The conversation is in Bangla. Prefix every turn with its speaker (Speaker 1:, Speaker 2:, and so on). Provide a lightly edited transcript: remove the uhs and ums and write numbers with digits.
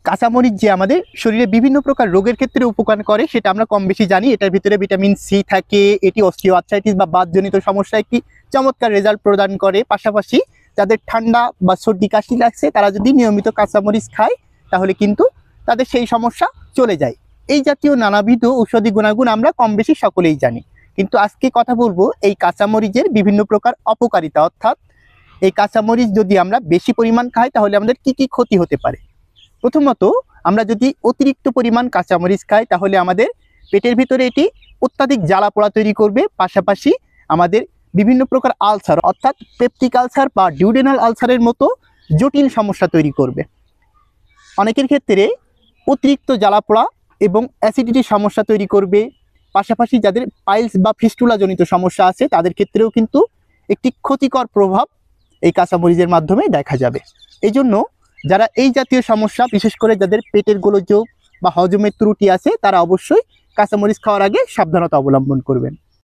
Speaker 1: কাঁচামরিচ যে আমাদের শরীরে বিভিন্ন প্রকার রোগের ক্ষেত্রে উপকার করে সেটা আমরা কম বেশি জানি। এটার ভিতরে ভিটামিন সি থাকে, এটি অস্টিওআর্থ্রাইটিস বা বাতজনিত সমস্যা একটি চমৎকার রেজাল্ট প্রদান করে। পাশাপাশি যাদের ঠান্ডা বা সর্দি কাশি লাগছে তারা যদি নিয়মিত কাঁচামরিচ খায় তাহলে কিন্তু তাদের সেই সমস্যা চলে যায়। এই জাতীয় নানাবিধ ঔষধি গুণাগুণ আমরা কম বেশি সকলেই জানি, কিন্তু আজকে কথা বলবো এই কাঁচামরিচের বিভিন্ন প্রকার অপকারিতা, অর্থাৎ এই কাঁচামরিচ যদি আমরা বেশি পরিমাণ খাই তাহলে আমাদের কি কি ক্ষতি হতে পারে। প্রথমত, আমরা যদি অতিরিক্ত পরিমাণ কাঁচামরিচ খাই তাহলে আমাদের পেটের ভিতরে এটি অত্যাধিক জ্বালা পোড়া তৈরি করবে। পাশাপাশি আমাদের বিভিন্ন প্রকার আলসার অর্থাৎ পেপটিক আলসার বা ডিউডেনাল আলসারের মতো জটিল সমস্যা তৈরি করবে। অনেকের ক্ষেত্রে অতিরিক্ত জ্বালা পোড়া এবং অ্যাসিডিটির সমস্যা তৈরি করবে। পাশাপাশি যাদের পাইলস বা ফিস্টুলাজনিত সমস্যা আছে তাদের ক্ষেত্রেও কিন্তু একটি ক্ষতিকর প্রভাব এই কাঁচামরিচের মাধ্যমে দেখা যাবে। এই জন্য যারা এই জাতীয় সমস্যা, বিশেষ করে যাদের পেটের গোলযোগ বা হজমের ত্রুটি আছে, তারা অবশ্যই কাঁচামরিচ খাওয়ার আগে সাবধানতা অবলম্বন করবেন।